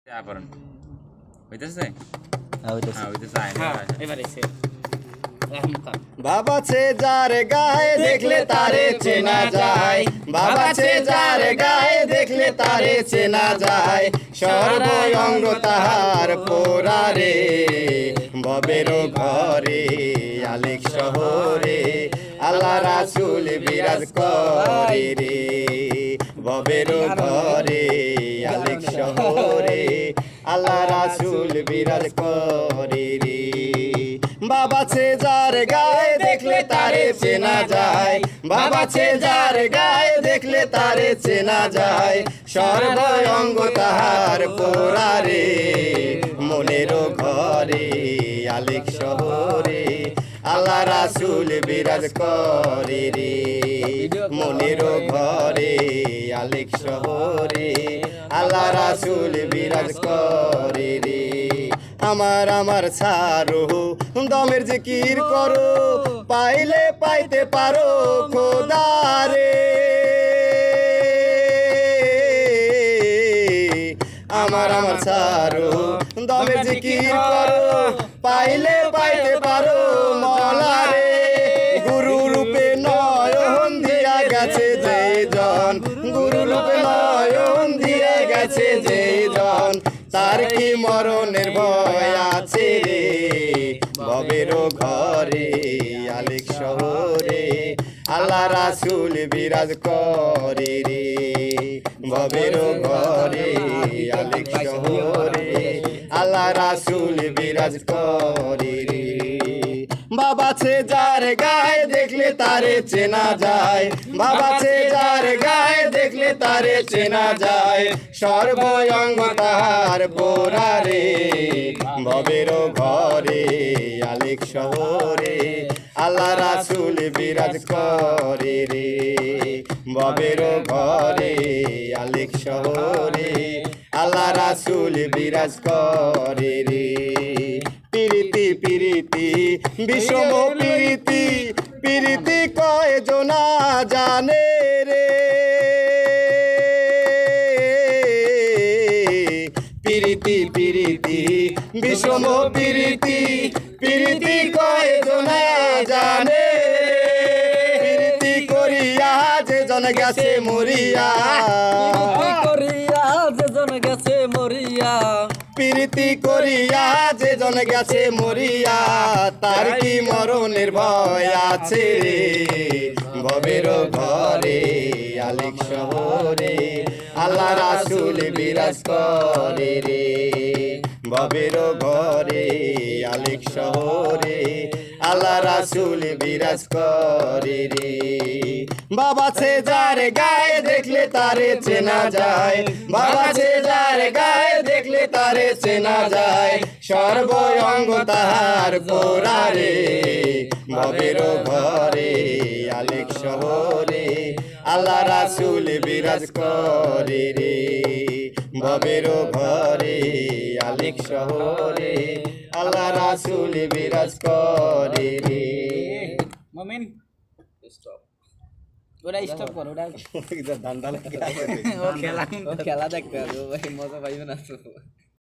পড়েন হইতেছে বাবা ছে যার গায়ে দেখলে তারে চেনা যায়, বাবা ছে যার গায়ে দেখলে তারে চেনা যায়, সর্বঙ্গ তাহার পোড়ারে ববের ঘরে আলেক শহরে আল্লাহ রাসূল বিরাজ করে রে, ববের ঘরে আলেক শহরে আল্লাহ রাসূল বিরাজ করে রে। বাবা ছে যার গায়ে দেখলে তারে চেনা যায়, বাবা ছে যার গায়ে দেখলে তারে চেনা যায়, সর্বঙ্গ তাহার পোড়ারে মনের ঘরে আলেক শহরে আল্লাহ রাসূল বিরাজ করে রে, মনের ঘরে আলেক শহরে আল্লাহ রাসূল বিরাজ করে রে। আমার আমার ছাড়ো দমের জিকির করো, পাইলে পাইতে পারো খোদারে, আমার আমার ছাড়ো দমের জিকির করো, পাইলে পাইতে পারো মলারে। গুরু রূপে নয়ন দিয়া গেছে যে জন, গুরু রূপে নয়ন দিয়া গেছে যে জন, তার কি মরণের ভয় আছে রে, ববের ঘরে আলেক শহরে আল্লাহ রাসূল বিরাজ করে রে, ববের ঘরে আলেক শহরে আল্লাহ রাসূল বিরাজ করে রে। বাবা ছে যার গায়ে দেখলে তারে চেনা যায়, বাবা ছে যার গায়ে দেখলে তারে চেনা যায়, সর্বঙ্গ তাহার পোড়ারে ববের ঘরে আলেক শহরে আল্লাহ রাসূল বিরাজ করে রে, ববের ঘরে আলেক শহরে আল্লাহ রাসূল বিরাজ করে রে। পিরিতি পিরিতি বিষম পিরিতি, পিরিতি কয়জনা জানে রে, পিরিতি পিরিতি বিষম পিরিতি, পিরিতি কয়জনা জানে, পিরিতি করিয়া যে জন গেছে মরিয়া, গেছে মরিয়া, প্রীতি করিয়া যে জন গেছে মরিয়া, তার কি মরণের ভয় আছে রে, ববের ঘরে আলেক শহরে আল্লাহ রাসূল বিরাজ করে রে, ববের ঘরে আলেক শহরে আল্লাহ রাসূল বিরাজ করে রে। বাবা ছে যার গায়ে দেখলে তারে চেনা যায়, বাবা ছে যার গায়ে দেখলে তারে চেনা যায়, সর্বঙ্গ তাহার পোড়ারে ববের ঘরে আলেক শহরে আল্লাহ রাসূল বিরাজ করে রে, ববের ঘরে আলেক শহরে আল্লাহ রাসূল বিরাজ করে রে। মমিন স্টপ, ওটা স্টপ কর, ওটা ধান্দা লাগে ও খেলা দেখতে হবে, মজা পাইবে না তো।